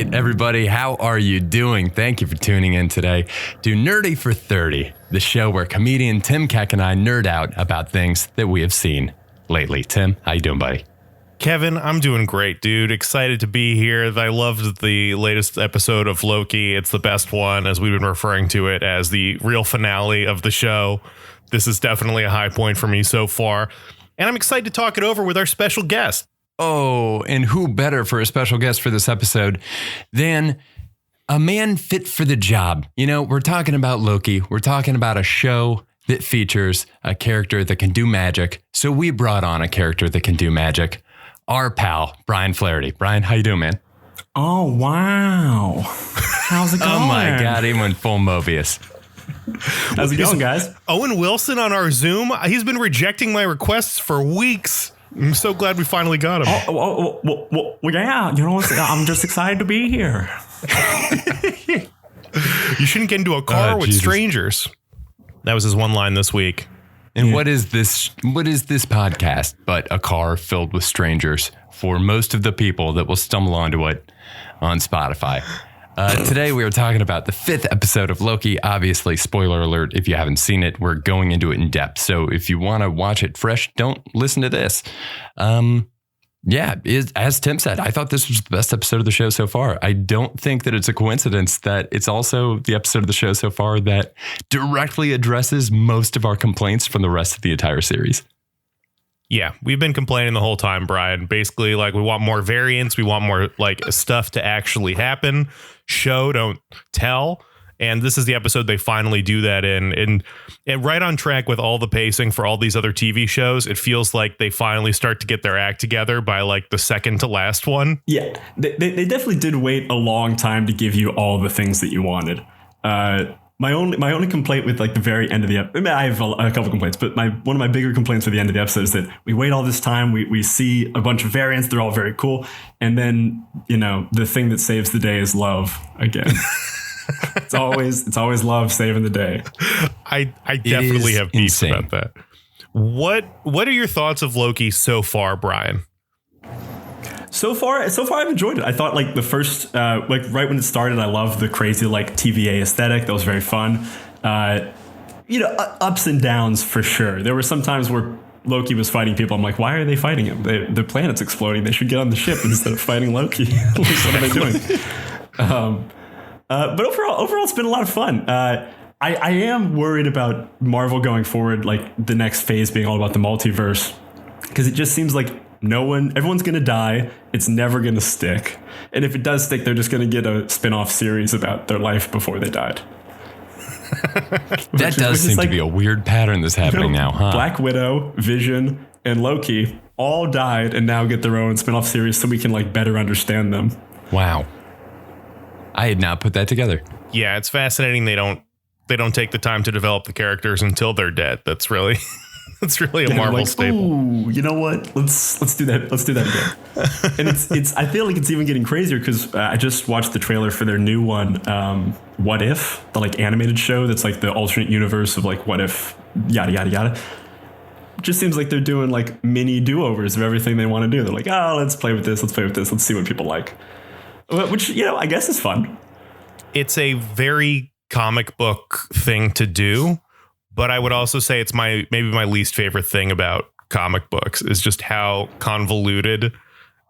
right, everybody, how are you doing? Thank you for tuning in today to Nerdy for 30, the show where comedian Tim Keck and I nerd out about things that we have seen lately. Tim, how you doing, buddy? Kevin, I'm doing great, dude. Excited to be here. I loved the latest episode of Loki. It's the best one, as we've been referring to it as the real finale of the show. This is definitely a high point for me so far. And I'm excited to talk it over with our special guest. Oh, and who better for a special guest for this episode than a man fit for the job? You know, we're talking about Loki. We're talking about a show that features a character that can do magic. So we brought on a character that can do magic. Our pal, Brian Flaherty. Brian, how you doing, man? Oh, wow. How's it going? Oh, my God. He went full Mobius. How's it going, guys? Owen Wilson on our Zoom. He's been rejecting my requests for weeks. I'm so glad we finally got him. Well, yeah, you know, I'm just excited to be here. You shouldn't get into a car with strangers. That was his one line this week. And what is this podcast but a car filled with strangers for most of the people that will stumble onto it on Spotify? Today we are talking about the 5th episode of Loki. Obviously, spoiler alert, if you haven't seen it, we're going into it in depth. So if you want to watch it fresh, don't listen to this. As Tim said, I thought this was the best episode of the show so far. I don't think that it's a coincidence that it's also the episode of the show so far that directly addresses most of our complaints from the rest of the entire series. Yeah, we've been complaining the whole time, Brian. Basically, like, we want more variants. We want more like stuff to actually happen. Show, don't tell. And this is the episode they finally do that in. And right on track with all the pacing for all these other TV shows. It feels like they finally start to get their act together by like the second to last one. Yeah, they definitely did wait a long time to give you all the things that you wanted. My only complaint with like the very end of the episode, I have a couple complaints, but one of my bigger complaints with the end of the episode is that we wait all this time, we see a bunch of variants, they're all very cool, and then, you know, the thing that saves the day is love again. It's always love saving the day. I definitely have beefs about that. What are your thoughts of Loki so far, Brian? So far, I've enjoyed it. I thought like the first, right when it started, I loved the crazy like TVA aesthetic. That was very fun. Ups and downs for sure. There were some times where Loki was fighting people. I'm like, why are they fighting him? The planet's exploding. They should get on the ship instead of fighting Loki. What are they doing? But overall, it's been a lot of fun. I am worried about Marvel going forward, like the next phase being all about the multiverse, because it just seems like everyone's going to die. It's never going to stick. And if it does stick, they're just going to get a spin-off series about their life before they died. That does seem to be a weird pattern that's happening now, huh? Black Widow, Vision, and Loki all died and now get their own spin-off series so we can like better understand them. Wow. I had not put that together. Yeah, it's fascinating. They don't take the time to develop the characters until they're dead. That's really a Marvel staple. Ooh, you know what? Let's do that. Let's do that again. And it's. I feel like it's even getting crazier because I just watched the trailer for their new one. What If, the like animated show that's like the alternate universe of like what if yada yada yada. It just seems like they're doing like mini do-overs of everything they want to do. They're like, let's play with this. Let's see what people like. Which, you know, I guess is fun. It's a very comic book thing to do. But I would also say it's maybe my least favorite thing about comic books is just how convoluted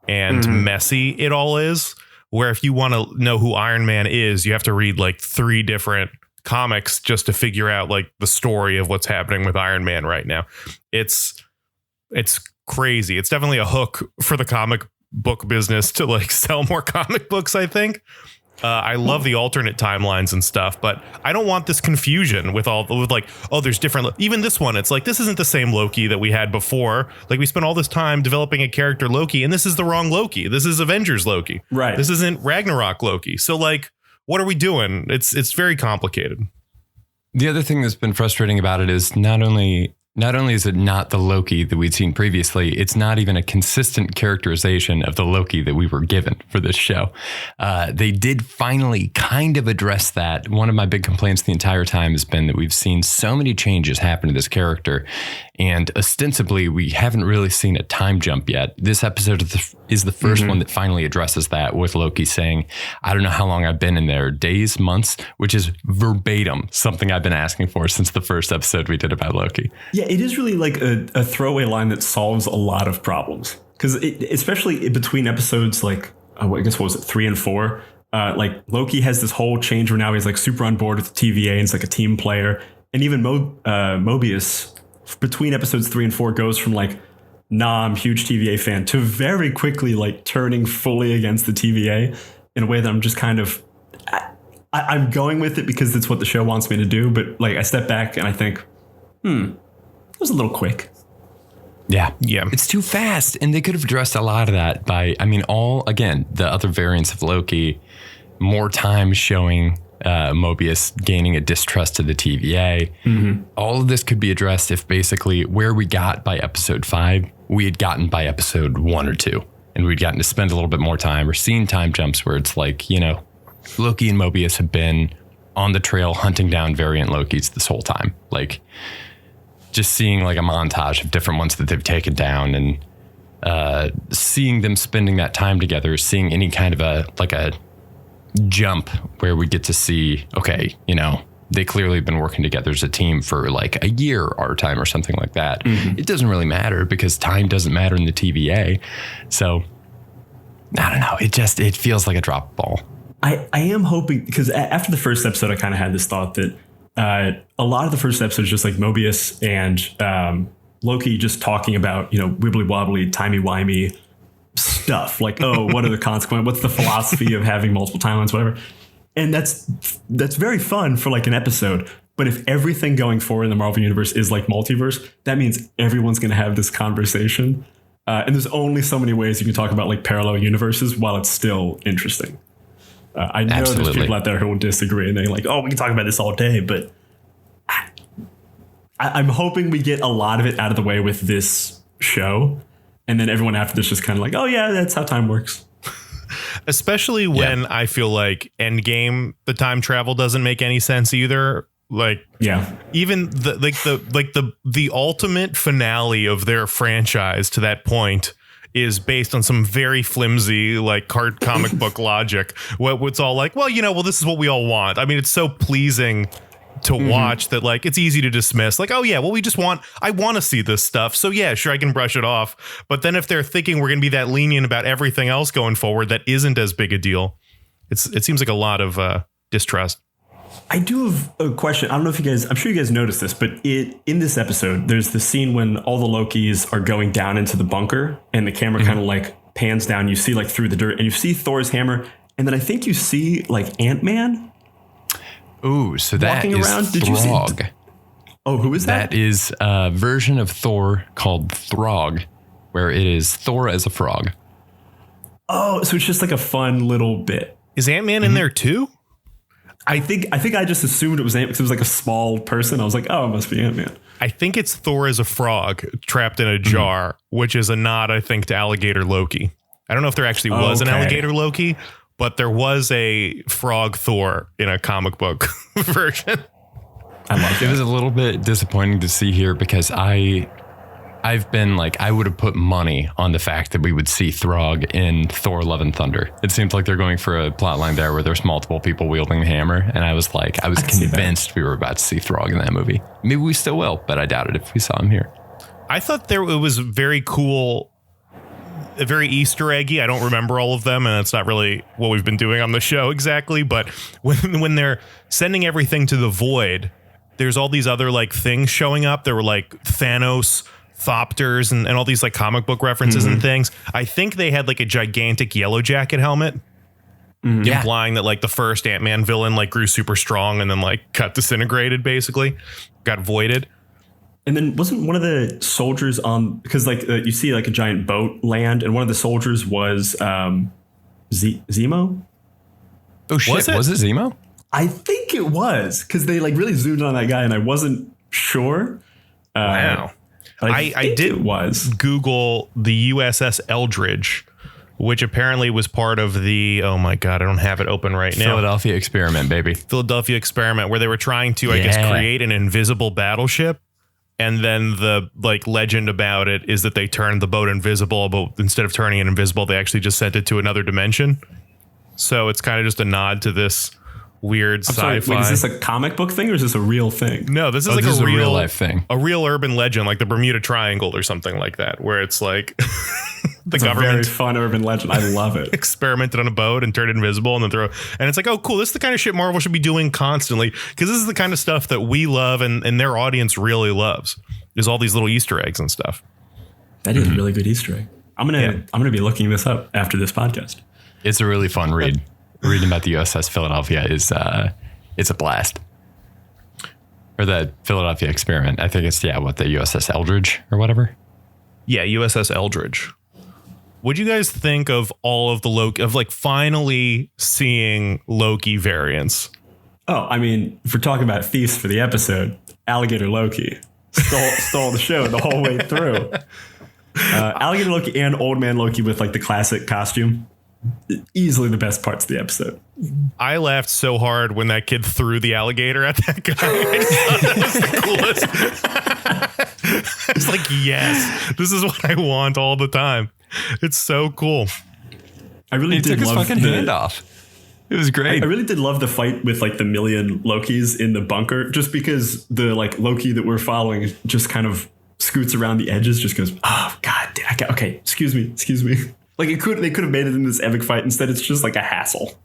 and messy it all is. Where if you want to know who Iron Man is, you have to read like 3 different comics just to figure out like the story of what's happening with Iron Man right now. It's crazy. It's definitely a hook for the comic book business to like sell more comic books, I think. I love the alternate timelines and stuff, but I don't want this confusion with there's different. Even this one, it's like, this isn't the same Loki that we had before. Like, we spent all this time developing a character Loki, and this is the wrong Loki. This is Avengers Loki. Right. This isn't Ragnarok Loki. So like, what are we doing? It's very complicated. The other thing that's been frustrating about it is not only Not only is it not the Loki that we'd seen previously, it's not even a consistent characterization of the Loki that we were given for this show. They did finally kind of address that. One of my big complaints the entire time has been that we've seen so many changes happen to this character, and ostensibly we haven't really seen a time jump yet. This episode is the first one that finally addresses that, with Loki saying, I don't know how long I've been in there, days, months, which is verbatim something I've been asking for since the first episode we did about Loki. Yeah, it is really like a throwaway line that solves a lot of problems. Because especially between episodes like, I guess what was it, 3 and 4? Like Loki has this whole change where now he's like super on board with the TVA and it's like a team player. And even Mobius, between episodes 3 and 4, goes from like, nah, I'm a huge TVA fan, to very quickly like turning fully against the TVA in a way that I'm just kind of, I'm going with it because it's what the show wants me to do. But like I step back and I think, it was a little quick. Yeah. Yeah. It's too fast. And they could have addressed a lot of that by, again, the other variants of Loki, more time showing Mobius gaining a distrust to the TVA. All of this could be addressed if basically where we got by episode 5, we had gotten by episode 1 or 2. And we'd gotten to spend a little bit more time or seen time jumps where it's like, Loki and Mobius have been on the trail hunting down variant Lokis this whole time. Like, just seeing like a montage of different ones that they've taken down, and seeing them spending that time together, seeing any kind of a jump where we get to see, okay, they clearly have been working together as a team for like a year our time or something like that. It doesn't really matter because time doesn't matter in the TVA. So I don't know. It feels like a drop ball. I am hoping, because after the first episode, I kind of had this thought that a lot of the first episode is just like Mobius and Loki just talking about, wibbly wobbly, timey wimey stuff. Like, oh, what are the consequences? What's the philosophy of having multiple timelines, whatever. And that's very fun for like an episode. But if everything going forward in the Marvel Universe is like multiverse, that means everyone's going to have this conversation. And there's only so many ways you can talk about like parallel universes while it's still interesting. I know there's people out there who will disagree and they're like, oh, we can talk about this all day. But I'm hoping we get a lot of it out of the way with this show. And then everyone after this just kind of like, oh, yeah, that's how time works. Especially when I feel like Endgame, the time travel doesn't make any sense either. Like, even the ultimate finale of their franchise to that point is based on some very flimsy, like comic book logic. What's all like, well, this is what we all want. I mean, it's so pleasing to watch that, like, it's easy to dismiss. Like, oh yeah, well, I want to see this stuff. So yeah, sure, I can brush it off. But then if they're thinking we're going to be that lenient about everything else going forward, that isn't as big a deal. It seems like a lot of distrust. I do have a question. I don't know if I'm sure you guys noticed this, but in this episode, there's the scene when all the Lokis are going down into the bunker and the camera kind of like pans down. You see like through the dirt and you see Thor's hammer. And then I think you see like Ant-Man. Ooh, so that is around. Did Throg. You see? Oh, who is that? That is a version of Thor called Throg, where it is Thor as a frog. Oh, so it's just like a fun little bit. Is Ant-Man in there too? I think I just assumed it was Ant-Man because it was like a small person. I was like, oh, it must be Ant-Man. I think it's Thor as a frog trapped in a jar, which is a nod, I think, to alligator Loki. I don't know if there actually was an alligator Loki, but there was a frog Thor in a comic book version. I love it. It was a little bit disappointing to see here because I've been like, I would have put money on the fact that we would see Throg in Thor Love and Thunder. It seems like they're going for a plot line there where there's multiple people wielding the hammer. And I was convinced we were about to see Throg in that movie. Maybe we still will, but I doubt it if we saw him here. I thought it was very cool, very Easter eggy. I don't remember all of them, and it's not really what we've been doing on the show exactly. But when they're sending everything to the void, there's all these other like things showing up. There were like Thanos, Thopters, and all these like comic book references and things. I think they had like a gigantic Yellow Jacket helmet, implying that like the first Ant-Man villain like grew super strong and then like got disintegrated, basically got voided. And then wasn't one of the soldiers on, because like you see like a giant boat land, and one of the soldiers was Zemo? Oh shit, was it Zemo? I think it was, because they like really zoomed on that guy and I wasn't sure. Wow. I did Google the USS Eldridge, which apparently was part of the, oh my God, I don't have it open right now. Philadelphia experiment, baby. Philadelphia experiment, where they were trying to, I guess, create an invisible battleship. And then the legend about it is that they turned the boat invisible, but instead of turning it invisible, they actually just sent it to another dimension. So it's kind of just a nod to this weird sci-fi. Sorry, wait, is this a comic book thing or is this a real thing? No, this is a real life thing. A real urban legend, like the Bermuda Triangle or something like that, where it's like the government. A very fun urban legend. I love it. Experimented on a boat and turned it invisible and then and it's like, oh, cool. This is the kind of shit Marvel should be doing constantly, because this is the kind of stuff that we love and their audience really loves. There's all these little Easter eggs and stuff. That is a really good Easter egg. I'm gonna be looking this up after this podcast. It's a really fun read. Reading about the USS Philadelphia is it's a blast. Or the Philadelphia experiment. I think it's the USS Eldridge or whatever. Yeah, USS Eldridge. What'd you guys think of all of the Loki, of finally seeing Loki variants? Oh, I mean, if we're talking about thieves for the episode, Alligator Loki stole the show the whole way through. Alligator Loki and Old Man Loki with the classic costume. Easily the best parts of the episode. I laughed so hard when that kid threw the alligator at that guy. I just thought that was the coolest. It's like, yes, this is what I want all the time. It's so cool. I really did love his fucking hand off. It was great. I really did love the fight with the million Lokis in the bunker, just because the Loki that we're following just kind of scoots around the edges, just goes, oh God, okay, excuse me. They could have made it in this epic fight. Instead, it's just a hassle.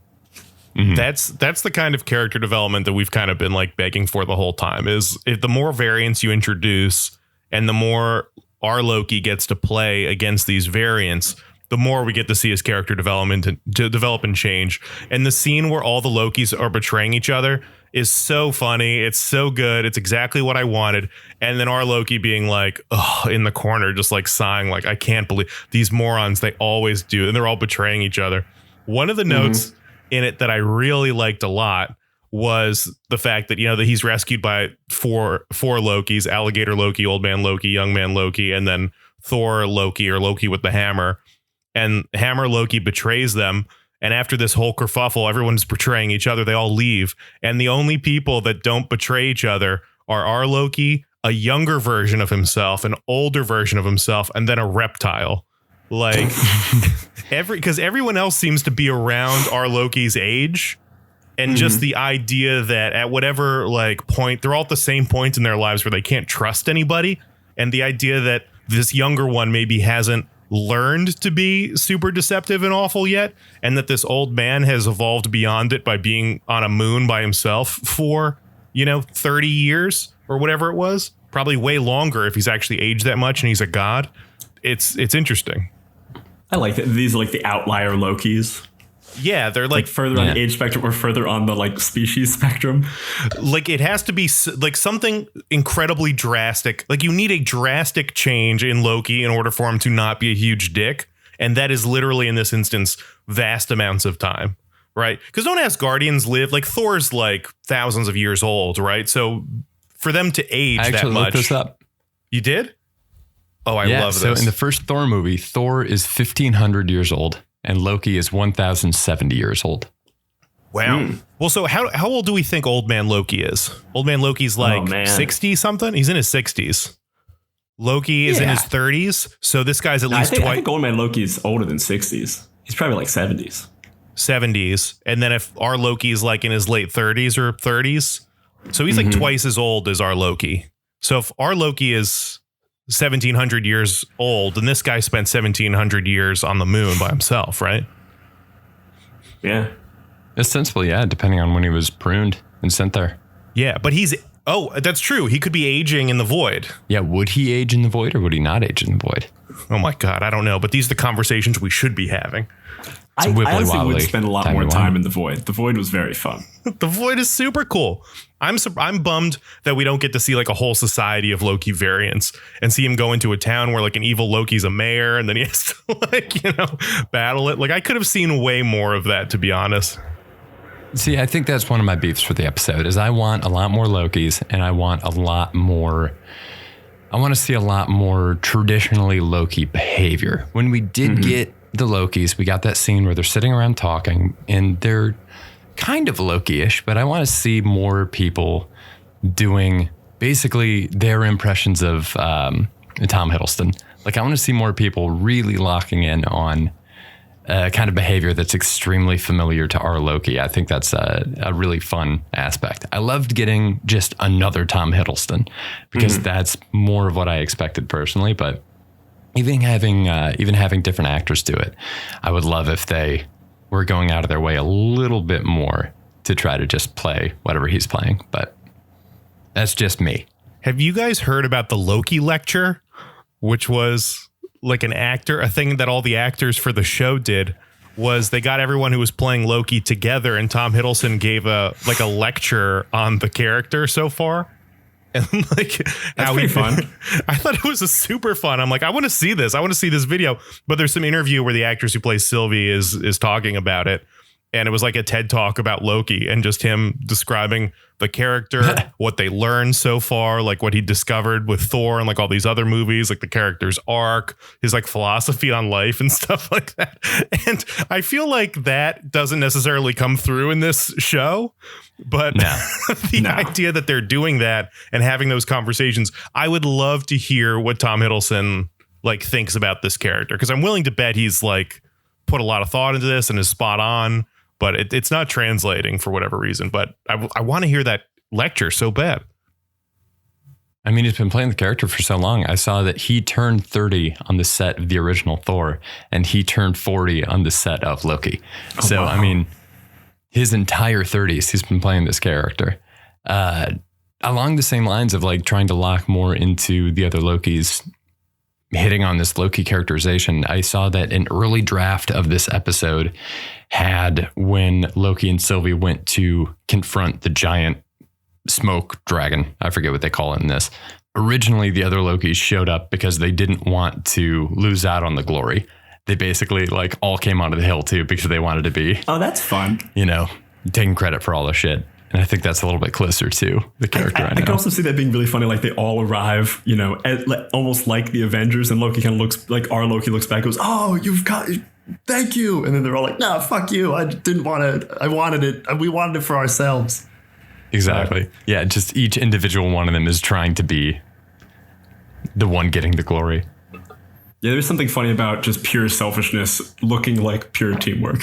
Mm-hmm. That's the kind of character development that we've kind of been begging for the whole time. Is if the more variants you introduce and the more our Loki gets to play against these variants, the more we get to see his character development to develop and change. And the scene where all the Lokis are betraying each other is so funny. It's so good. It's exactly what I wanted. And then our Loki being in the corner, just sighing, I can't believe these morons. They always do. And they're all betraying each other. One of the notes in it that I really liked a lot was the fact that, that he's rescued by four Lokis: Alligator Loki, Old Man Loki, Young Man Loki, and then Thor Loki, or Loki with the hammer. And Hammer Loki betrays them. And after this whole kerfuffle, everyone's betraying each other. They all leave. And the only people that don't betray each other are our Loki, a younger version of himself, an older version of himself, and then a reptile. Because everyone else seems to be around our Loki's age. And just the idea that at whatever point, they're all at the same point in their lives where they can't trust anybody. And the idea that this younger one maybe hasn't learned to be super deceptive and awful yet, and that this old man has evolved beyond it by being on a moon by himself for 30 years or whatever it was, probably way longer if he's actually aged that much and he's a god. It's interesting. I like that these are the outlier Lokis. Yeah, they're further on the age spectrum or further on the species spectrum. It has to be something incredibly drastic. You need a drastic change in Loki in order for him to not be a huge dick. And that is literally, in this instance, vast amounts of time, right? Because don't Asgardians live Thor's thousands of years old, right? So for them to age I that much. Looked this up. You did? Oh, I love this. So in the first Thor movie, Thor is 1,500 years old. And Loki is 1,070 years old. Wow. Well, so how old do we think Old Man Loki is? Old Man Loki's 60 something. He's in his 60s. Loki is in his 30s. So this guy's at least twice. I think Old Man Loki's older than 60s. He's probably 70s. 70s. And then if our Loki's in his late 30s or 30s. So he's twice as old as our Loki. So if our Loki is 1,700 years old, and this guy spent 1,700 years on the moon by himself, right? Yeah. Ostensibly, yeah, depending on when he was pruned and sent there. Yeah, but that's true. He could be aging in the void. Yeah, would he age in the void or would he not age in the void? Oh my God, I don't know. But these are the conversations we should be having. I honestly would spend a lot more time in the void. The void was very fun. The void is super cool. I'm bummed that we don't get to see a whole society of Loki variants and see him go into a town where an evil Loki's a mayor and then he has to battle it. I could have seen way more of that, to be honest. See, I think that's one of my beefs for the episode is I want a lot more Lokis and I want a lot more I want to see a lot more traditionally Loki behavior. When we did get the Lokis, we got that scene where they're sitting around talking and they're kind of Loki-ish, but I want to see more people doing basically their impressions of Tom Hiddleston. Like, I want to see more people really locking in on kind of behavior that's extremely familiar to our Loki. I think that's a really fun aspect. I loved getting just another Tom Hiddleston because that's more of what I expected personally. But even having different actors do it, I would love if they were going out of their way a little bit more to try to just play whatever he's playing. But that's just me. Have you guys heard about the Loki lecture, which was like a thing that all the actors for the show did? Was they got everyone who was playing Loki together, and Tom Hiddleston gave a lecture on the character so far. And like, that's pretty fun. I thought it was a super fun. I'm like, I want to see this. I want to see this video. But there's some interview where the actress who plays Sylvie is talking about it. And it was like a TED talk about Loki and just him describing the character, what they learned so far, like what he discovered with Thor and like all these other movies, like the character's arc, his like philosophy on life and stuff like that. And I feel like that doesn't necessarily come through in this show, but the idea that they're doing that and having those conversations, I would love to hear what Tom Hiddleston like thinks about this character, because I'm willing to bet he's like put a lot of thought into this and is spot on. But it's not translating for whatever reason. But I want to hear that lecture so bad. I mean, he's been playing the character for so long. I saw that he turned 30 on the set of the original Thor, and he turned 40 on the set of Loki. Wow. I mean, his entire 30s, he's been playing this character. Along the same lines of like trying to lock more into the other Lokis, hitting on this Loki characterization, I saw that an early draft of this episode had when Loki and Sylvie went to confront the giant smoke dragon. I forget what they call it in this. Originally, the other Lokis showed up because they didn't want to lose out on the glory. They basically like all came onto the hill too because they wanted to be, oh, that's fun, taking credit for all the shit. And I think that's a little bit closer to the character I know. I can also see that being really funny. Like they all arrive, almost like the Avengers, and Loki kind of looks like our Loki looks back and goes, oh, thank you. And then they're all like, no, fuck you. I didn't want it. I wanted it. We wanted it for ourselves. Exactly. Yeah. Just each individual one of them is trying to be the one getting the glory. Yeah. There's something funny about just pure selfishness looking like pure teamwork.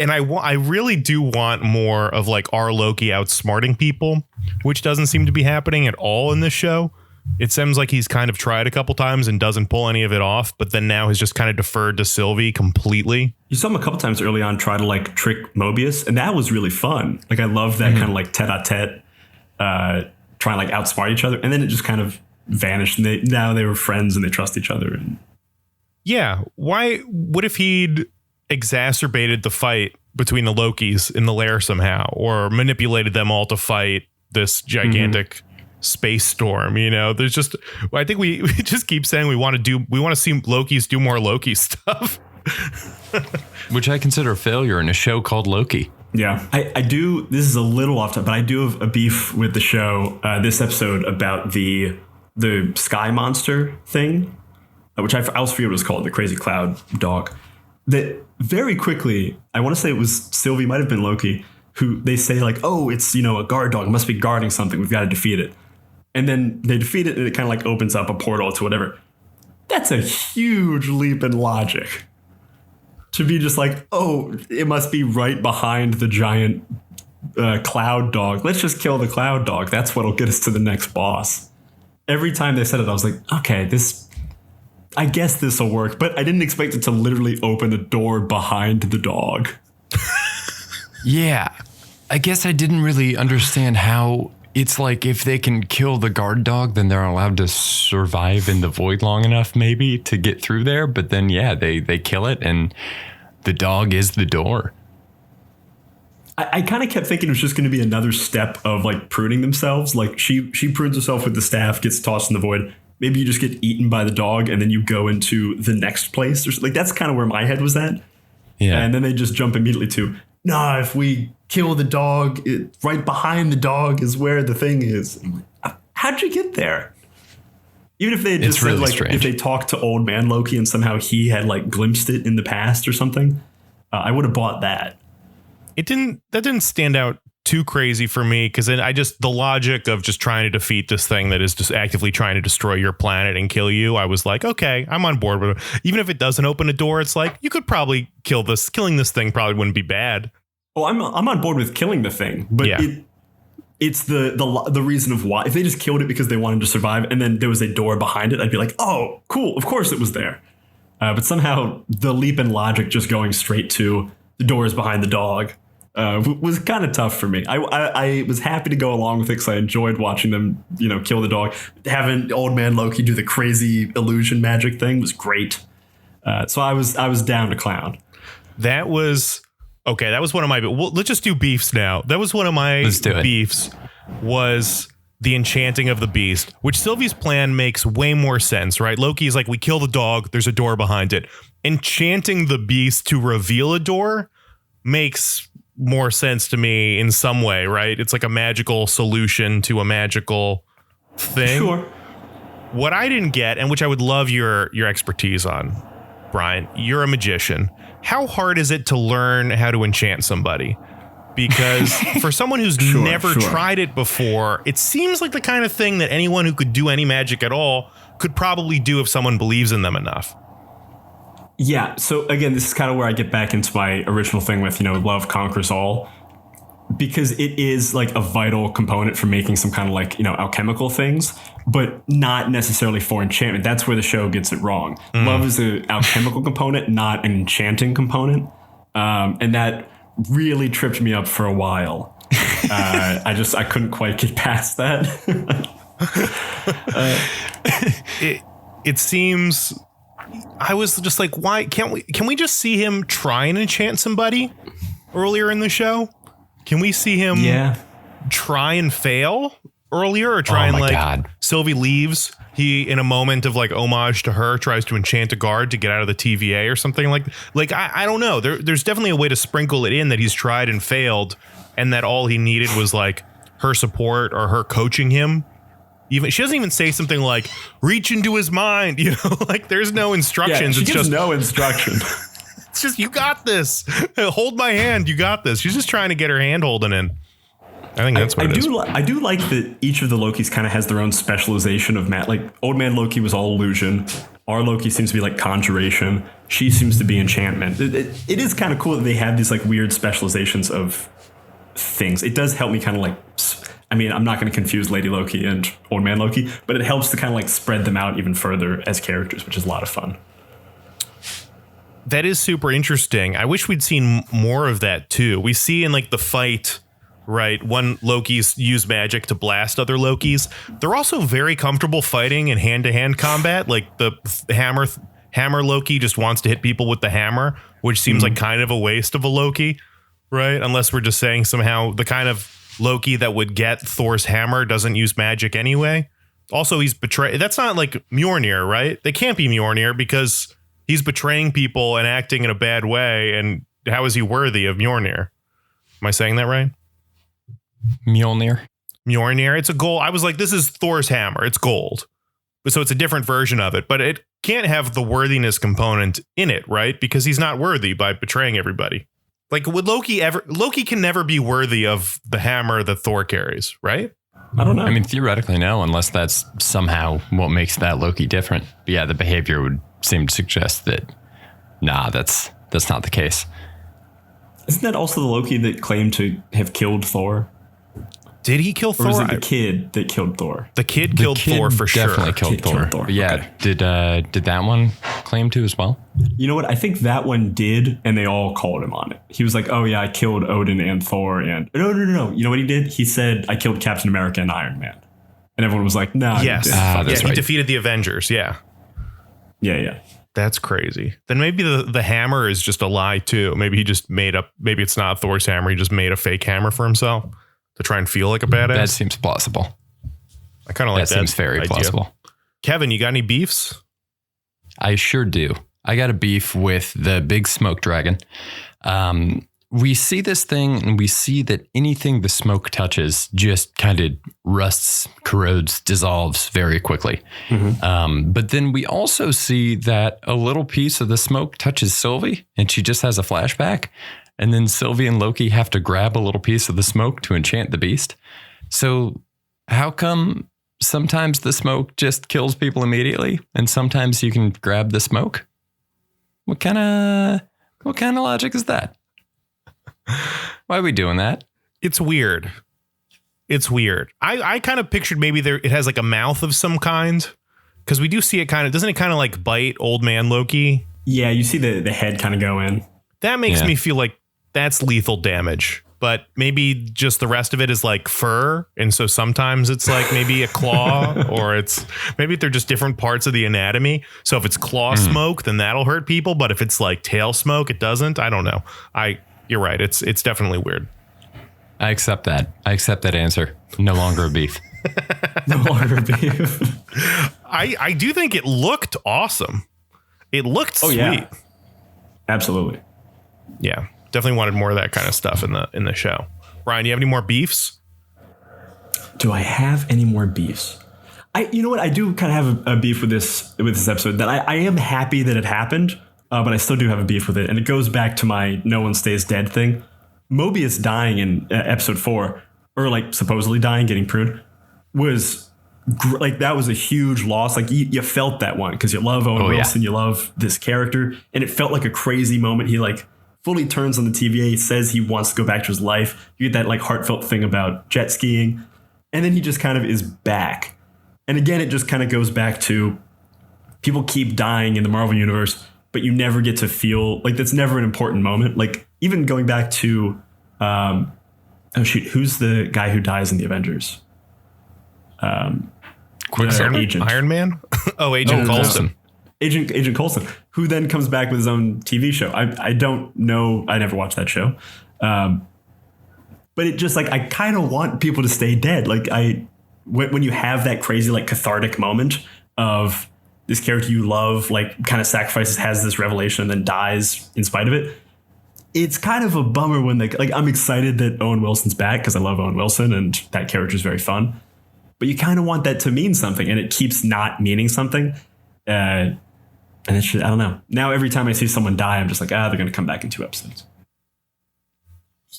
And I really do want more of like our Loki outsmarting people, which doesn't seem to be happening at all in this show. It seems like he's kind of tried a couple times and doesn't pull any of it off, but then now has just kind of deferred to Sylvie completely. You saw him a couple times early on try to like trick Mobius, and that was really fun. Like I love that kind of like tete-a-tete, trying to like outsmart each other, and then it just kind of vanished. And now they were friends and they trust each other. Yeah. What if he'd exacerbated the fight between the Lokis in the lair somehow, or manipulated them all to fight this gigantic space storm? There's just, I think we just keep saying we want to see Lokis do more Loki stuff. Which I consider a failure in a show called Loki. Yeah, I do. This is a little off topic, but I do have a beef with the show, this episode, about the sky monster thing, which I also forget what it was called, the crazy cloud dog. That very quickly, I want to say it was Sylvie, might have been Loki, who they say like, oh, it's, a guard dog. It must be guarding something. We've got to defeat it. And then they defeat it and it kind of like opens up a portal to whatever. That's a huge leap in logic. To be just like, oh, it must be right behind the giant cloud dog. Let's just kill the cloud dog. That's what'll get us to the next boss. Every time they said it, I was like, okay, I guess this will work, but I didn't expect it to literally open a door behind the dog. Yeah, I guess I didn't really understand how it's like if they can kill the guard dog, then they're allowed to survive in the void long enough maybe to get through there. But then, yeah, they kill it and the dog is the door. I kind of kept thinking it was just going to be another step of like pruning themselves. Like she prunes herself with the staff, gets tossed in the void. Maybe you just get eaten by the dog and then you go into the next place. Like that's kind of where my head was at. Yeah. And then they just jump immediately to, nah, if we kill the dog, right behind the dog is where the thing is. I'm like, how'd you get there? Even if they had just It's really said, like, strange. if they talked to old man Loki and somehow he had like glimpsed it in the past or something, I would have bought that. That didn't stand out too crazy for me, because then the logic of just trying to defeat this thing that is just actively trying to destroy your planet and kill you, I was like, okay, I'm on board with it. Even if it doesn't open a door, it's like, you could probably killing this thing probably wouldn't be bad. Well, I'm on board with killing the thing, but Yeah. it's the reason of why. If they just killed it because they wanted to survive and then there was a door behind it, I'd be like, oh, cool, of course it was there. But somehow the leap in logic just going straight to the doors behind the dog was kind of tough for me. I was happy to go along with it because I enjoyed watching them, kill the dog. Having old man Loki do the crazy illusion magic thing was great. So I was down to clown. That was okay. That was one of my. Well, let's just do beefs now. That was one of my beefs. Was the enchanting of the beast, which Sylvie's plan makes way more sense, right? Loki is like, we kill the dog. There's a door behind it. Enchanting the beast to reveal a door makes more sense to me in some way, right? It's like a magical solution to a magical thing. Sure. What I didn't get, and which I would love your expertise on, Brian, you're a magician. How hard is it to learn how to enchant somebody? Because for someone who's never tried it before, it seems like the kind of thing that anyone who could do any magic at all could probably do if someone believes in them enough. Yeah. So again, this is kind of where I get back into my original thing with, love conquers all, because it is like a vital component for making some kind of like, alchemical things, but not necessarily for enchantment. That's where the show gets it wrong. Love is an alchemical component, not an enchanting component. And that really tripped me up for a while. I couldn't quite get past that. It seems, I was just like, why can we just see him try and enchant somebody earlier in the show? Can we see him try and fail earlier, or try Sylvie leaves, he in a moment of like homage to her tries to enchant a guard to get out of the TVA or something like I don't know. There's definitely a way to sprinkle it in that he's tried and failed, and that all he needed was like her support or her coaching him. Even she doesn't even say something like reach into his mind, like there's no instructions. Yeah, it's just no instruction. It's just, you got this. Hold my hand. You got this. She's just trying to get her hand holding in. I think that's what it is. I do like that each of the Lokis kind of has their own specialization of like old man Loki was all illusion. Our Loki seems to be like conjuration. She seems to be enchantment. It is kind of cool that they have these like weird specializations of things. It does help me kind of like, I mean, I'm not going to confuse Lady Loki and Old Man Loki, but it helps to kind of like spread them out even further as characters, which is a lot of fun. That is super interesting. I wish we'd seen more of that too. We see in like the fight, right, when Lokis use magic to blast other Lokis, they're also very comfortable fighting in hand-to-hand combat. Like the hammer Loki just wants to hit people with the hammer, which seems like kind of a waste of a Loki, right? Unless we're just saying somehow the kind of Loki that would get Thor's hammer doesn't use magic anyway. Also, he's betrayed. That's not like Mjolnir, right? They can't be Mjolnir because he's betraying people and acting in a bad way. And how is he worthy of Mjolnir? Am I saying that right? Mjolnir. It's a gold. I was like, this is Thor's hammer. It's gold. So it's a different version of it, but it can't have the worthiness component in it, right? Because he's not worthy by betraying everybody. Like, would Loki can never be worthy of the hammer that Thor carries, right? I don't know. I mean, theoretically, no, unless that's somehow what makes that Loki different. But yeah, the behavior would seem to suggest that, nah, that's not the case. Isn't that also the Loki that claimed to have killed Thor? Did he kill Thor? Or was it the kid that killed Thor? The kid killed Thor for sure. Definitely killed Thor. But yeah, okay. Did that one claim to as well? You know what? I think that one did, and they all called him on it. He was like, "Oh yeah, I killed Odin and Thor." And no. You know what he did? He said, "I killed Captain America and Iron Man," and everyone was like, "No." Yes, that's right. He defeated the Avengers. Yeah. That's crazy. Then maybe the hammer is just a lie too. Maybe he just made up. Maybe it's not Thor's hammer. He just made a fake hammer for himself to try and feel like a badass. That seems plausible. I kind of like that. Seems very idea. plausible. Kevin, you got any beefs? I sure do. I got a beef with the big smoke dragon. we see this thing and we see that anything the smoke touches just kind of rusts, corrodes, dissolves very quickly. But then we also see that a little piece of the smoke touches Sylvie and she just has a flashback. And then Sylvie and Loki have to grab a little piece of the smoke to enchant the beast. So how come sometimes the smoke just kills people immediately and sometimes you can grab the smoke? What kind of logic is that? Why are we doing that? It's weird. I kind of pictured maybe it has like a mouth of some kind, because we do see it doesn't it kind of like bite old man Loki? Yeah, you see the head kind of go in. That makes me feel like that's lethal damage. But maybe just the rest of it is like fur. And so sometimes it's like maybe a claw or maybe they're just different parts of the anatomy. So if it's claw smoke, then that'll hurt people. But if it's like tail smoke, it doesn't. I don't know. You're right. It's definitely weird. I accept that. I accept that answer. No longer a beef. No longer a beef. I do think it looked awesome. It looked sweet. Yeah. Absolutely. Yeah. Definitely wanted more of that kind of stuff in the show. Ryan, do you have any more beefs? Do I have any more beefs? You know what? I do kind of have a beef with this episode. That I am happy that it happened, but I still do have a beef with it, and it goes back to my "no one stays dead" thing. Mobius dying in episode 4, or like supposedly dying, getting pruned, was like that was a huge loss. Like you felt that one because you love Owen Wilson, you love this character, and it felt like a crazy moment. He like fully turns on the TVA, says he wants to go back to his life. You get that like heartfelt thing about jet skiing. And then he just kind of is back. And again, it just kind of goes back to people keep dying in the Marvel universe, but you never get to feel like that's never an important moment. Like even going back to, who's the guy who dies in the Avengers? Agent. Iron Man? Agent Coulson. No. Agent Coulson, who then comes back with his own TV show. I don't know. I never watched that show. But it just like, I kind of want people to stay dead. Like when you have that crazy, like cathartic moment of this character you love, like kind of sacrifices, has this revelation and then dies in spite of it. It's kind of a bummer when I'm excited that Owen Wilson's back because I love Owen Wilson and that character is very fun, but you kind of want that to mean something and it keeps not meaning something. And it should, I don't know. Now, every time I see someone die, I'm just like, they're going to come back in 2 episodes.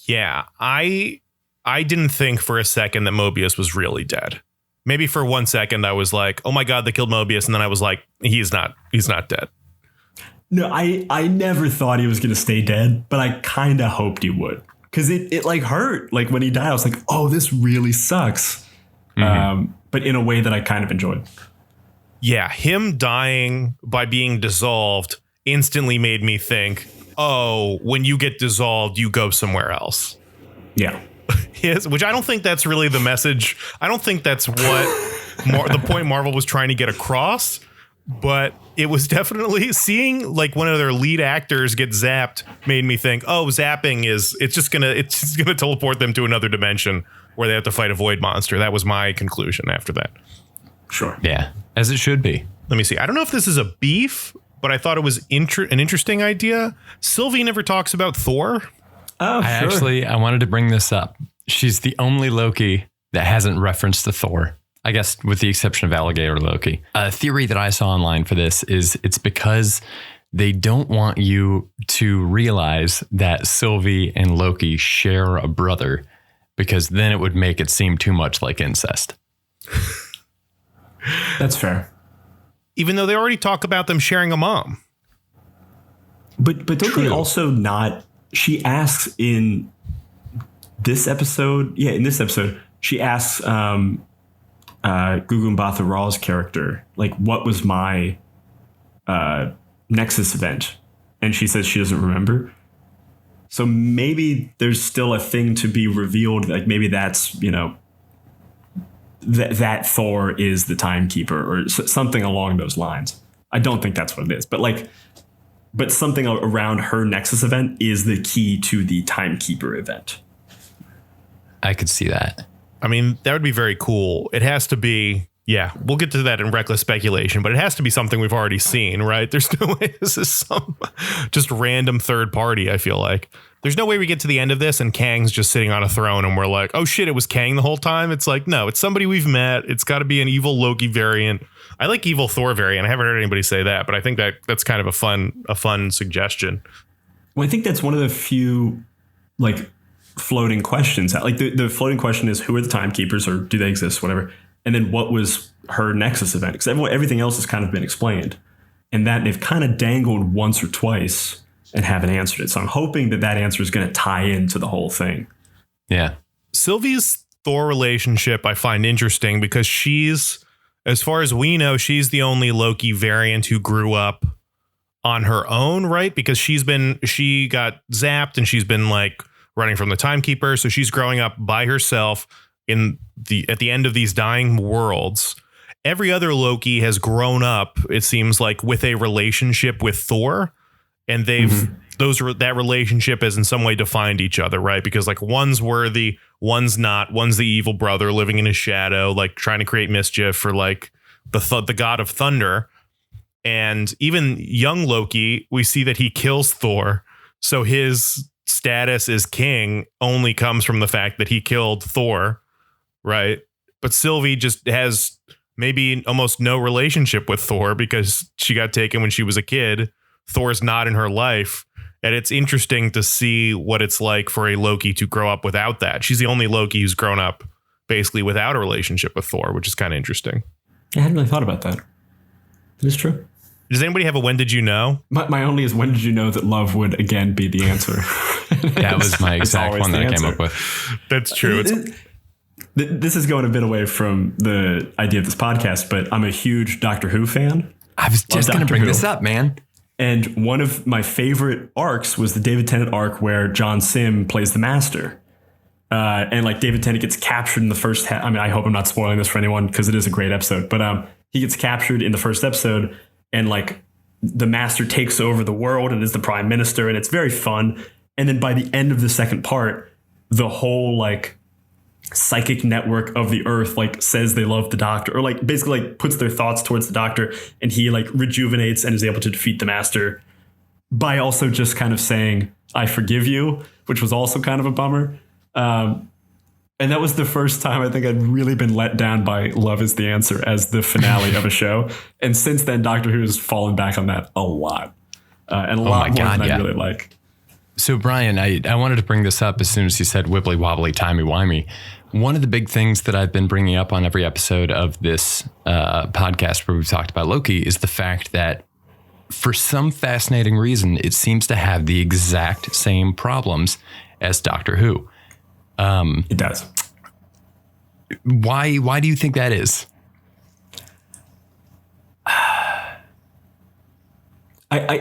Yeah, I didn't think for a second that Mobius was really dead. Maybe for 1 second, I was like, oh my God, they killed Mobius. And then I was like, he's not dead. No, I never thought he was going to stay dead, but I kind of hoped he would. Because it like hurt. Like when he died, I was like, oh, this really sucks. But in a way that I kind of enjoyed. Yeah, him dying by being dissolved instantly made me think, oh, when you get dissolved, you go somewhere else. Yeah. Yes, which I don't think that's really the message. I don't think that's what the point Marvel was trying to get across. But it was definitely seeing like one of their lead actors get zapped made me think, oh, zapping it's just gonna teleport them to another dimension where they have to fight a void monster. That was my conclusion after that. Sure. Yeah, as it should be. Let me see. I don't know if this is a beef, but I thought it was an interesting idea. Sylvie never talks about Thor. Oh, sure. I wanted to bring this up. She's the only Loki that hasn't referenced to Thor. I guess with the exception of Alligator Loki. A theory that I saw online for this is it's because they don't want you to realize that Sylvie and Loki share a brother, because then it would make it seem too much like incest. That's fair. Even though they already talk about them sharing a mom. But don't they also not... She asks in this episode... Yeah, in this episode, she asks Gugu Mbatha Raw's character, like, what was my Nexus event? And she says she doesn't remember. So maybe there's still a thing to be revealed. Like maybe that's, that Thor is the timekeeper or something along those lines. I don't think that's what it is, but something around her Nexus event is the key to the timekeeper event. I could see that. I mean, that would be very cool. It has to be Yeah, we'll get to that in reckless speculation, but it has to be something we've already seen, right? There's no way this is some just random third party, I feel like. There's no way we get to the end of this and Kang's just sitting on a throne and we're like, oh shit, it was Kang the whole time. It's like, no, it's somebody we've met. It's got to be an evil Loki variant. I like evil Thor variant. I haven't heard anybody say that, but I think that's kind of a fun suggestion. Well, I think that's one of the few like floating questions. Like the floating question is, who are the timekeepers, or do they exist, whatever. And then what was her Nexus event? Because everything else has kind of been explained. And that they've kind of dangled once or twice and haven't answered it. So I'm hoping that answer is going to tie into the whole thing. Yeah. Sylvie's Thor relationship I find interesting because she's, as far as we know, she's the only Loki variant who grew up on her own, right? Because she got zapped and she's been like running from the timekeeper. So she's growing up by herself at the end of these dying worlds. Every other Loki has grown up, it seems like, with a relationship with Thor, and that relationship has in some way defined each other, right? Because like one's worthy, one's not. One's the evil brother living in his shadow, like trying to create mischief for like the god of thunder. And even young Loki, we see that he kills Thor, so his status as king only comes from the fact that he killed Thor. Right. But Sylvie just has maybe almost no relationship with Thor because she got taken when she was a kid. Thor's not in her life. And it's interesting to see what it's like for a Loki to grow up without that. She's the only Loki who's grown up basically without a relationship with Thor, which is kind of interesting. I hadn't really thought about that. It is true. Does anybody have a when did you know? My only is, when did you know that love would again be the answer? That was my exact one that I came up with. That's true. This is going a bit away from the idea of this podcast, but I'm a huge Doctor Who fan. I was just going to bring this up, man. And one of my favorite arcs was the David Tennant arc where John Sim plays the Master. And like David Tennant gets captured in the first half. I mean, I hope I'm not spoiling this for anyone because it is a great episode. But he gets captured in the first episode and like the Master takes over the world and is the Prime Minister. And it's very fun. And then by the end of the second part, the whole like psychic network of the Earth like says they love the Doctor, or like basically like puts their thoughts towards the Doctor, and he like rejuvenates and is able to defeat the Master by also just kind of saying, I forgive you, which was also kind of a bummer. And that was the first time I think I'd really been let down by Love is the Answer as the finale of a show. And since then, Doctor Who has fallen back on that a lot. And a lot more than I really like. So, Brian, I wanted to bring this up as soon as you said wibbly wobbly, timey wimey. One of the big things that I've been bringing up on every episode of this podcast where we've talked about Loki is the fact that for some fascinating reason, it seems to have the exact same problems as Doctor Who. It does. Why do you think that is?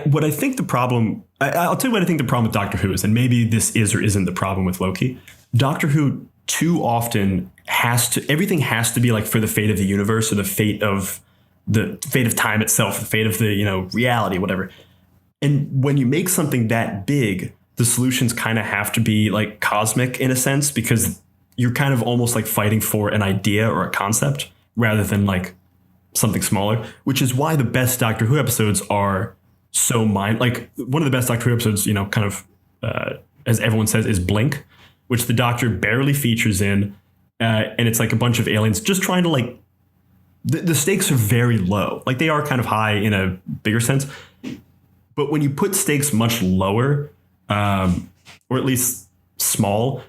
What I think the problem, I'll tell you what I think the problem with Doctor Who is, and maybe this is or isn't the problem with Loki. Doctor Who too often everything has to be like for the fate of the universe, or the fate of time itself, the fate of the, reality, whatever. And when you make something that big, the solutions kind of have to be like cosmic in a sense, because you're kind of almost like fighting for an idea or a concept rather than like something smaller, which is why the best Doctor Who episodes are so like one of the best Doctor Who episodes, kind of, as everyone says, is Blink, which the Doctor barely features in. And it's like a bunch of aliens just trying to like, the stakes are very low. Like they are kind of high in a bigger sense. But when you put stakes much lower, or at least small,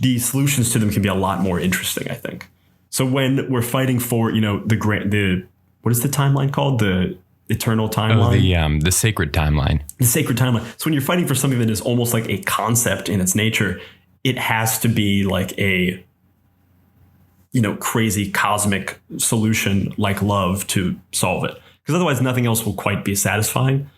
the solutions to them can be a lot more interesting, I think. So when we're fighting for, what is the timeline called? The eternal timeline? The sacred timeline. The sacred timeline. So when you're fighting for something that is almost like a concept in its nature, it has to be like a, crazy cosmic solution like love to solve it. Because otherwise nothing else will quite be satisfying.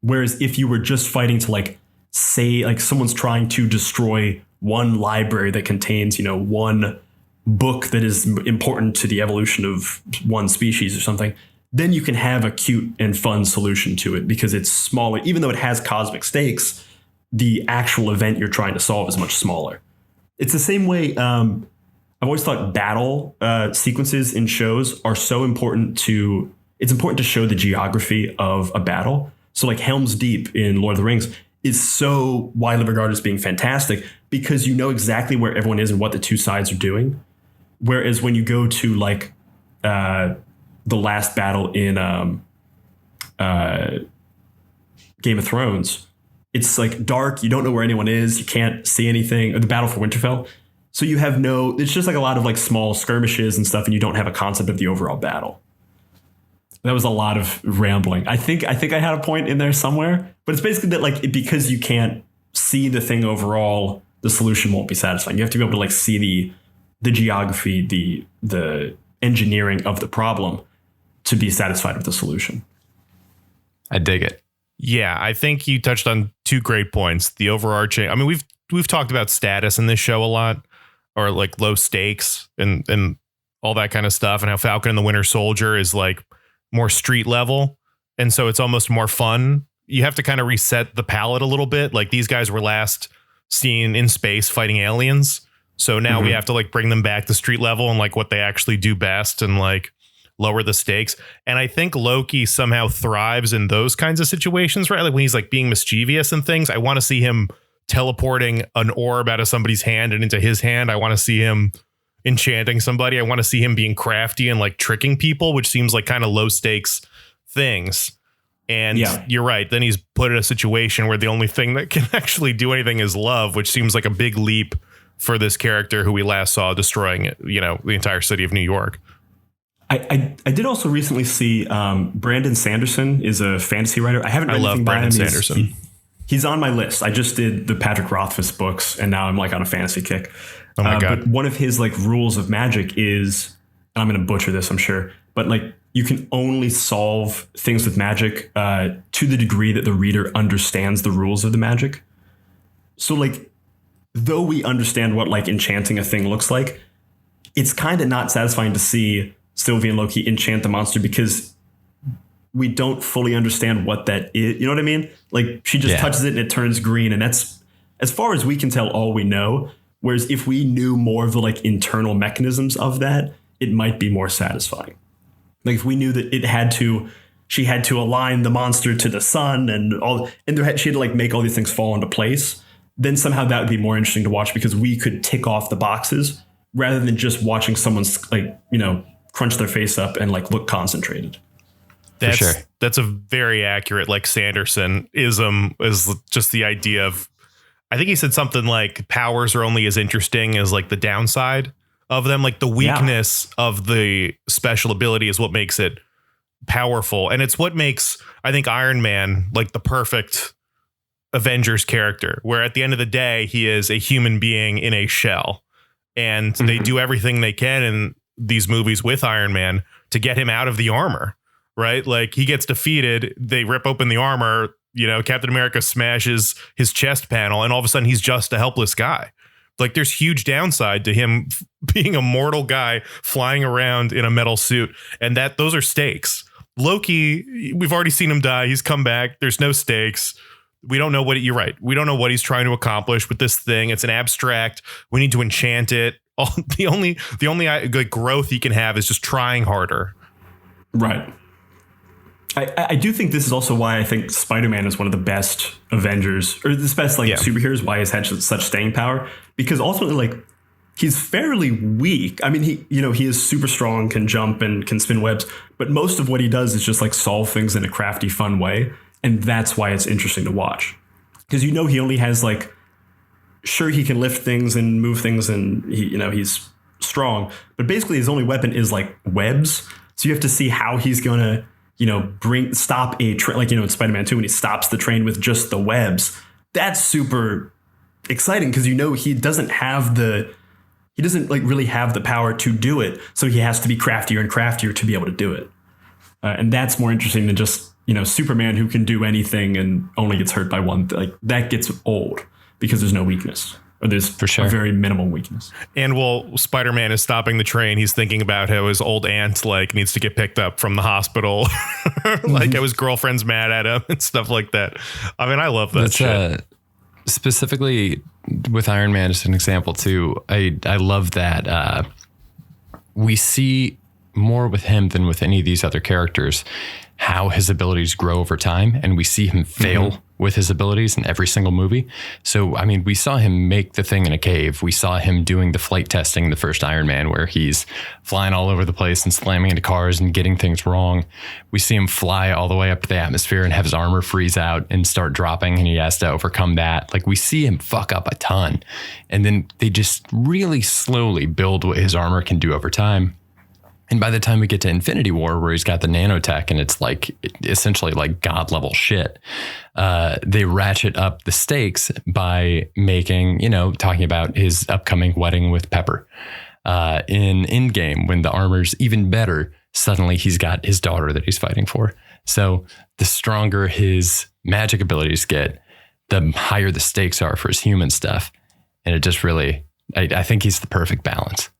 Whereas if you were just fighting to like, say like someone's trying to destroy one library that contains, one book that is important to the evolution of one species or something, then you can have a cute and fun solution to it because it's smaller. Even though it has cosmic stakes, the actual event you're trying to solve is much smaller. It's the same way I've always thought battle sequences in shows are so important it's important to show the geography of a battle. So like Helm's Deep in Lord of the Rings is so widely regarded as being fantastic because you know exactly where everyone is and what the two sides are doing. Whereas when you go to like the last battle in Game of Thrones, it's like dark. You don't know where anyone is. You can't see anything. Or the Battle for Winterfell. So you have it's just like a lot of like small skirmishes and stuff, and you don't have a concept of the overall battle. That was a lot of rambling. I think I had a point in there somewhere, but it's basically that like because you can't see the thing overall, the solution won't be satisfying. You have to be able to like see the geography, the engineering of the problem to be satisfied with the solution. I dig it. Yeah, I think you touched on two great points. The overarching, I mean, we've talked about status in this show a lot, or like low stakes and all that kind of stuff, and how Falcon and the Winter Soldier is like more street level. And so it's almost more fun. You have to kind of reset the palette a little bit. Like these guys were last seen in space fighting aliens. So now we have to like bring them back to street level and like what they actually do best and like lower the stakes. And I think Loki somehow thrives in those kinds of situations, right? Like when he's like being mischievous and things, I want to see him teleporting an orb out of somebody's hand and into his hand. I want to see him enchanting somebody. I want to see him being crafty and like tricking people, which seems like kind of low stakes things. And you're right. Then he's put in a situation where the only thing that can actually do anything is love, which seems like a big leap for this character who we last saw destroying, the entire city of New York. I did also recently see Brandon Sanderson is a fantasy writer. I haven't read anything by him. Sanderson. He's on my list. I just did the Patrick Rothfuss books, and now I'm like on a fantasy kick. Oh my God. But one of his like rules of magic is, and I'm going to butcher this, I'm sure, but like you can only solve things with magic to the degree that the reader understands the rules of the magic. So like, though we understand what like enchanting a thing looks like, it's kind of not satisfying to see Sylvie and Loki enchant the monster because we don't fully understand what that is. You know what I mean? Like she just touches it and it turns green. And that's, as far as we can tell, all we know. Whereas if we knew more of the like internal mechanisms of that, it might be more satisfying. Like if we knew that she had to align the monster to the sun and she had to like make all these things fall into place, then somehow that would be more interesting to watch because we could tick off the boxes rather than just watching someone's like, crunch their face up and like look concentrated. That's a very accurate like Sanderson-ism is just the idea of, I think he said something like powers are only as interesting as like the downside of them. Like the weakness of the special ability is what makes it powerful. And it's what makes, I think, Iron Man like the perfect Avengers character, where at the end of the day, he is a human being in a shell and they do everything they can in these movies with Iron Man to get him out of the armor, right? Like he gets defeated. They rip open the armor. Captain America smashes his chest panel and all of a sudden he's just a helpless guy. Like there's huge downside to him being a mortal guy flying around in a metal suit. And those are stakes. Loki, we've already seen him die. He's come back. There's no stakes. We don't know you're right. We don't know what he's trying to accomplish with this thing. It's an abstract. We need to enchant it. The only good growth he can have is just trying harder. Right. I do think this is also why I think Spider-Man is one of the best Avengers or the best superheroes, why he's had such staying power, because ultimately like he's fairly weak. I mean, he is super strong, can jump and can spin webs, but most of what he does is just like solve things in a crafty, fun way. And that's why it's interesting to watch because, he only has like, sure, he can lift things and move things and he's strong, but basically his only weapon is like webs. So you have to see how he's going to, stop a train, like, in Spider-Man 2, when he stops the train with just the webs. That's super exciting because, he doesn't like really have the power to do it. So he has to be craftier and craftier to be able to do it. And that's more interesting than just, Superman who can do anything and only gets hurt by one. Like that gets old because there's no weakness. Or there's for sure a very minimal weakness. And while Spider-Man is stopping the train, he's thinking about how his old aunt needs to get picked up from the hospital. Like how his girlfriend's mad at him and stuff like that. I mean, I love that shit. specifically with Iron Man as an example too, I love that we see more with him than with any of these other characters how his abilities grow over time, and we see him fail with his abilities in every single movie. So, I mean, we saw him make the thing in a cave. We saw him doing the flight testing in the first Iron Man, where he's flying all over the place and slamming into cars and getting things wrong. We see him fly all the way up to the atmosphere and have his armor freeze out and start dropping, and he has to overcome that. Like, we see him fuck up a ton. And then they just really slowly build what his armor can do over time. And by the time we get to Infinity War, where he's got the nanotech and it's like essentially like God level shit, they ratchet up the stakes by making, talking about his upcoming wedding with Pepper. In Endgame, when the armor's even better, suddenly he's got his daughter that he's fighting for. So the stronger his magic abilities get, the higher the stakes are for his human stuff. And it just really, I think he's the perfect balance.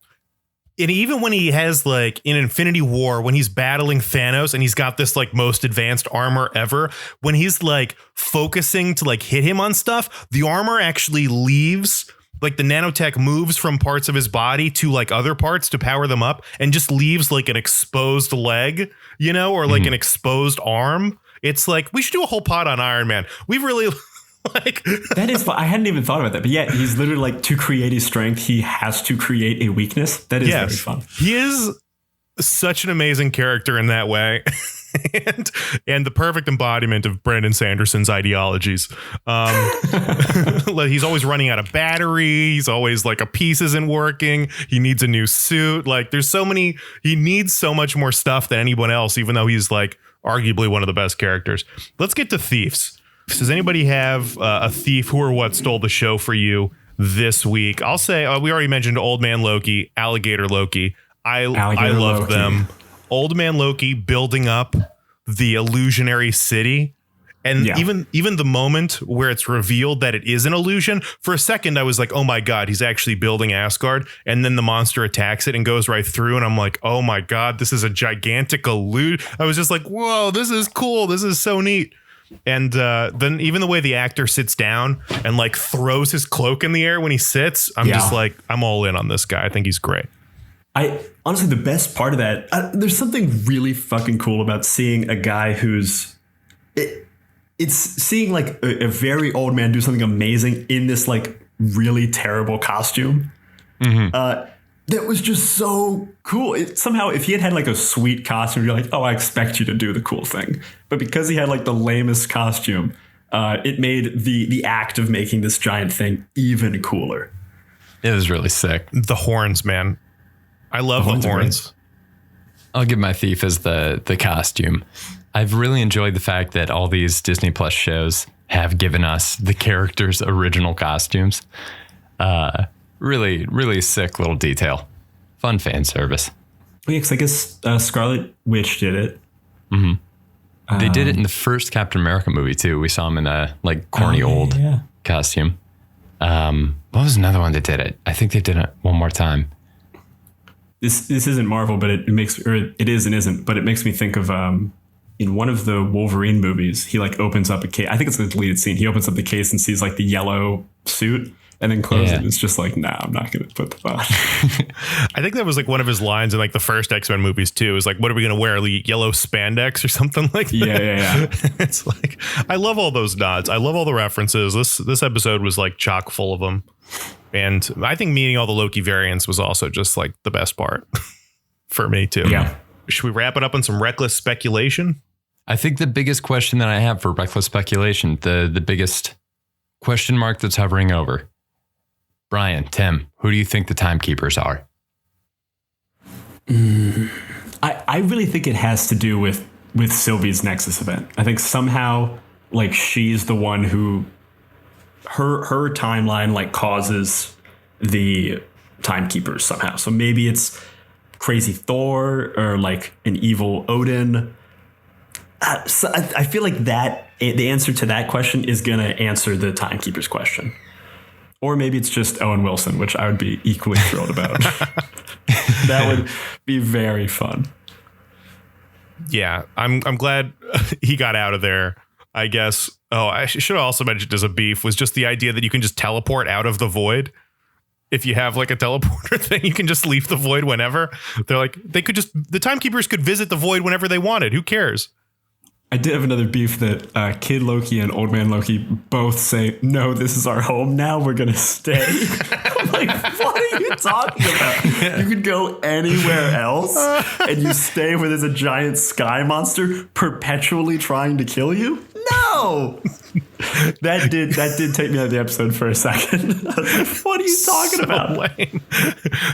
And even when he has like in Infinity War, when he's battling Thanos and he's got this like most advanced armor ever, when he's like focusing to like hit him on stuff, the armor actually leaves, like the nanotech moves from parts of his body to like other parts to power them up and just leaves like an exposed leg, or like an exposed arm. It's like, we should do a whole pod on Iron Man. We really like that is, I hadn't even thought about that, but yeah, he's literally like, to create his strength, he has to create a weakness. That is very fun. He is such an amazing character in that way. and the perfect embodiment of Brandon Sanderson's ideologies. He's always running out of battery. He's always like a piece isn't working. He needs a new suit. Like there's he needs so much more stuff than anyone else, even though he's like arguably one of the best characters. Let's get to thieves. Does anybody have a thief who or what stole the show for you this week? I'll say we already mentioned Old Man Loki, Alligator Loki. I love them. Old Man Loki building up the illusionary city. And even the moment where it's revealed that it is an illusion, for a second I was like, oh my God, he's actually building Asgard. And then the monster attacks it and goes right through. And I'm like, oh my God, this is a gigantic illusion. I was just like, whoa, this is cool. This is so neat. And then even the way the actor sits down and like throws his cloak in the air when he sits, I'm just like, I'm all in on this guy. I think he's great. Honestly, the best part of that, there's something really fucking cool about seeing a guy who's it's seeing like a very old man do something amazing in this like really terrible costume. That was just so cool. Somehow, if he had like a sweet costume, you're like, oh, I expect you to do the cool thing. But because he had like the lamest costume, it made the act of making this giant thing even cooler. It was really sick. The horns, man. I love the horns. I'll give my thief as the costume. I've really enjoyed the fact that all these Disney Plus shows have given us the characters' original costumes. Really, really sick little detail. Fun fan service. Oh, yeah, because I guess Scarlet Witch did it. They did it in the first Captain America movie too. We saw him in a like corny old costume. What was another one that did it? I think they did it one more time. This isn't Marvel, but it is and isn't. But it makes me think of in one of the Wolverine movies, he like opens up a case. I think it's the deleted scene. He opens up the case and sees like the yellow suit. And then close it. It's just like, nah, I'm not going to put the on. I think that was like one of his lines in like the first X-Men movies too. It was like, what are we going to wear? Like yellow spandex or something like that? Yeah. It's like, I love all those nods. I love all the references. This episode was like chock full of them. And I think meeting all the Loki variants was also just like the best part for me too. Yeah. Should we wrap it up on some reckless speculation? I think the biggest question that I have for reckless speculation, the biggest question mark that's hovering over. Brian, Tim, who do you think the timekeepers are? I really think it has to do with Sylvie's Nexus event. I think somehow like she's the one who her timeline like causes the timekeepers somehow. So maybe it's crazy Thor or like an evil Odin. So I feel like that the answer to that question is going to answer the timekeepers question. Or maybe it's just Owen Wilson, which I would be equally thrilled about. That would be very fun. Yeah, I'm glad he got out of there. I guess. Oh, I should have also mentioned as a beef was just the idea that you can just teleport out of the void. If you have like a teleporter thing, you can just leave the void whenever. They're like, the timekeepers could visit the void whenever they wanted. Who cares? I did have another beef that Kid Loki and Old Man Loki both say, no, this is our home now. We're going to stay. I'm like, what are you talking about? You could go anywhere else and you stay where there's a giant sky monster perpetually trying to kill you? No. That did take me out of the episode for a second. I was like, what are you talking about? Lame.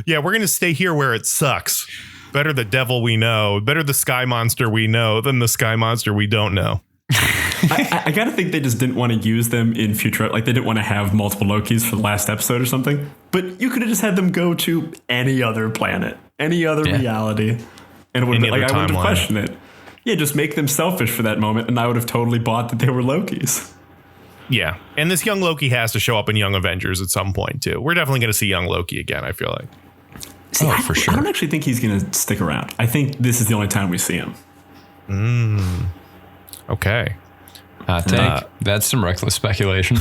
Yeah, we're going to stay here where it sucks. Better the devil we know, better the sky monster we know than the sky monster we don't know. I gotta think they just didn't want to use them in future. Like they didn't want to have multiple Lokis for the last episode or something. But you could have just had them go to any other planet, any other reality. And it would have, like, I wouldn't have questioned it. Yeah, just make them selfish for that moment. And I would have totally bought that they were Lokis. Yeah. And this young Loki has to show up in Young Avengers at some point, too. We're definitely going to see young Loki again, I feel like. See, for sure. I don't actually think he's going to stick around. I think this is the only time we see him. Okay. That's some reckless speculation.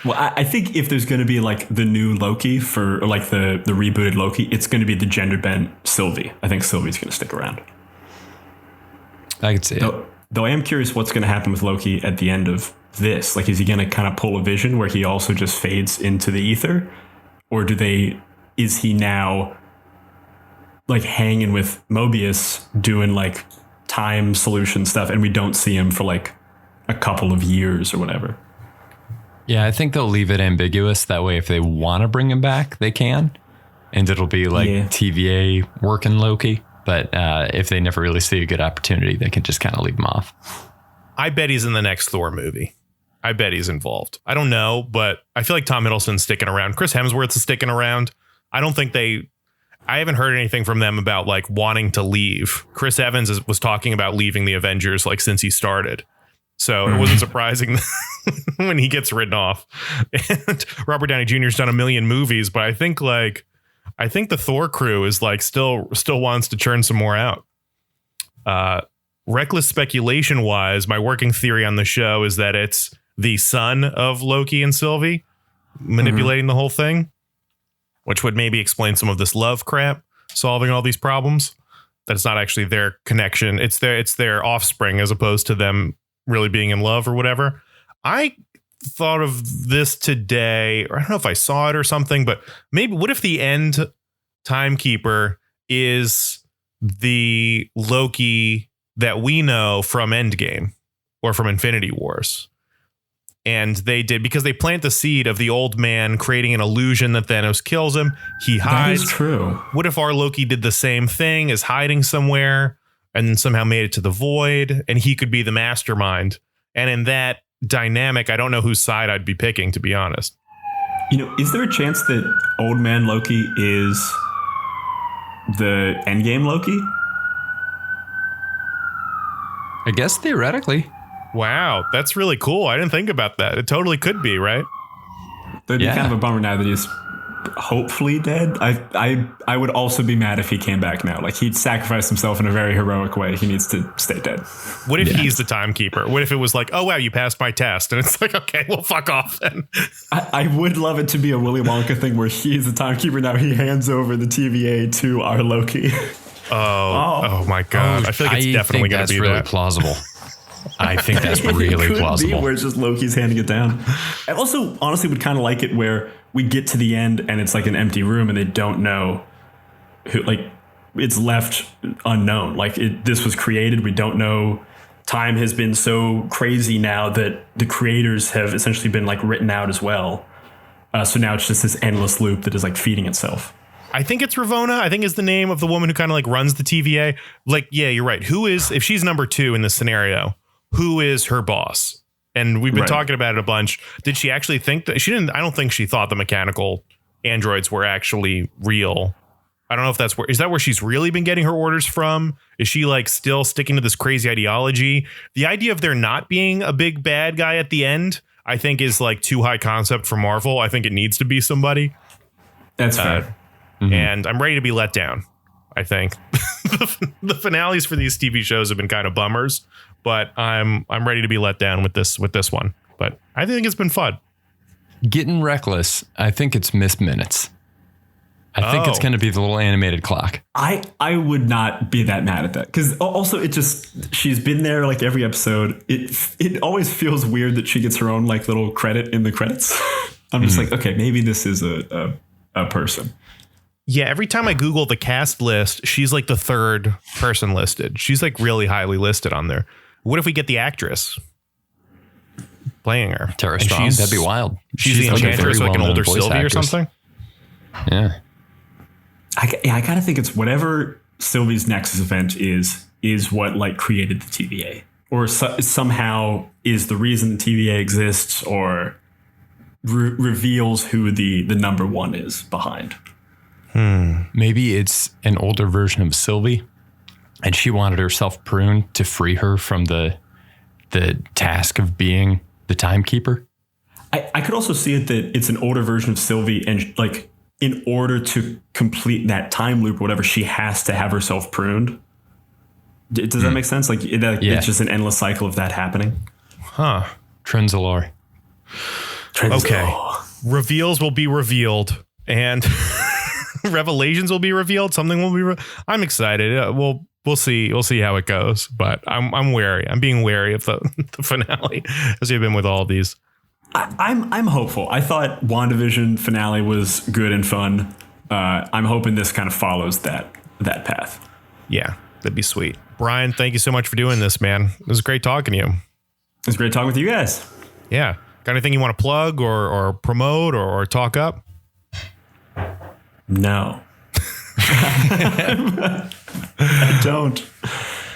Well, I think if there's going to be like the new Loki or like the rebooted Loki, it's going to be the gender bent Sylvie. I think Sylvie's going to stick around. I could see it. Though I am curious what's going to happen with Loki at the end of this. Like, is he going to kind of pull a Vision where he also just fades into the ether? Or is he now like hanging with Mobius doing like time solution stuff and we don't see him for like a couple of years or whatever? Yeah, I think they'll leave it ambiguous. That way, if they want to bring him back, they can. And it'll be like TVA working Loki. But if they never really see a good opportunity, they can just kind of leave him off. I bet he's in the next Thor movie. I bet he's involved. I don't know, but I feel like Tom Hiddleston's sticking around. Chris Hemsworth is sticking around. I haven't heard anything from them about like wanting to leave. Chris Evans was talking about leaving the Avengers like since he started. So it wasn't surprising when he gets written off. And Robert Downey Jr.'s done a million movies, but I think the Thor crew is like still wants to churn some more out. Reckless speculation wise, my working theory on the show is that it's the son of Loki and Sylvie manipulating the whole thing, which would maybe explain some of this love crap, solving all these problems. That it's not actually their connection. It's their offspring as opposed to them really being in love or whatever. I thought of this today, or I don't know if I saw it or something, but maybe what if the end timekeeper is the Loki that we know from Endgame or from Infinity Wars? And they did, because they plant the seed of the old man creating an illusion that Thanos kills him. He hides. That is true. What if our Loki did the same thing, is hiding somewhere and somehow made it to the void, and he could be the mastermind? And in that dynamic, I don't know whose side I'd be picking, to be honest. You know, is there a chance that Old Man Loki is the Endgame Loki? I guess theoretically. Wow, that's really cool. I didn't think about that. It totally could be, right? It'd be kind of a bummer now that he's hopefully dead. I would also be mad if he came back now. Like, he'd sacrificed himself in a very heroic way. He needs to stay dead. What if he's the timekeeper? What if it was like, oh, wow, you passed my test? And it's like, okay, well, fuck off then. I would love it to be a Willy Wonka thing where he's the timekeeper now. He hands over the TVA to our Loki. Oh my God. I feel like it's definitely going to be really that. Plausible. I think that's really plausible. Where it's just Loki's handing it down. I also honestly would kind of like it where we get to the end and it's like an empty room and they don't know who, like, it's left unknown. Like, this was created. We don't know. Time has been so crazy now that the creators have essentially been like written out as well. So now it's just this endless loop that is like feeding itself. I think it's Ravonna, I think is the name of the woman who kind of like runs the TVA. Like, yeah, you're right. Who is, if she's number 2 in this scenario, who is her boss? And we've been talking about it a bunch. Did she actually think that she didn't? I don't think she thought the mechanical androids were actually real. I don't know if that's is that where she's really been getting her orders from? Is she like still sticking to this crazy ideology? The idea of there not being a big bad guy at the end, I think, is like too high concept for Marvel. I think it needs to be somebody. That's fair. And I'm ready to be let down. I think. The finales for these TV shows have been kind of bummers, but I'm ready to be let down with this one. But I think it's been fun. Getting reckless. I think it's missed minutes. I think it's going to be the little animated clock. I would not be that mad at that, because also she's been there like every episode. It always feels weird that she gets her own like little credit in the credits. I'm just like, okay, maybe this is a person. Yeah, every time I Google the cast list, she's like the third person listed. She's like really highly listed on there. What if we get the actress playing her? Tara Strong, that'd be wild. She's the Enchantress, like an older Sylvie or something. Yeah. I kind of think it's whatever Sylvie's Nexus event is what like created the TVA, or somehow is the reason the TVA exists, or reveals who the number one is behind. Maybe it's an older version of Sylvie, and she wanted herself pruned to free her from the task of being the timekeeper. I could also see it that it's an older version of Sylvie, and like, in order to complete that time loop or whatever, she has to have herself pruned. Does that make sense? Like, it's just an endless cycle of that happening. Huh. Trenzalore. Okay. Reveals will be revealed, and revelations will be revealed. Something will be. I'm excited. We'll see. We'll see how it goes. But I'm wary. I'm being wary of the finale, as we've been with all of these. I'm hopeful. I thought WandaVision finale was good and fun. I'm hoping this kind of follows that path. Yeah, that'd be sweet. Brian, thank you so much for doing this, man. It was great talking to you. It was great talking with you guys. Yeah. Got anything you want to plug or promote or talk up? No. I don't.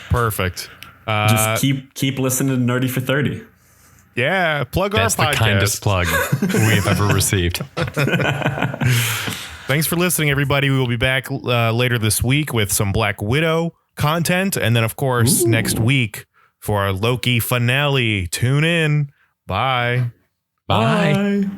Perfect. Just keep listening to Nerdy for 30. Yeah, plug our podcast. That's the kindest plug we've ever received. Thanks for listening, everybody. We will be back later this week with some Black Widow content. And then, of course, next week for our Loki finale. Tune in. Bye. Bye. Bye.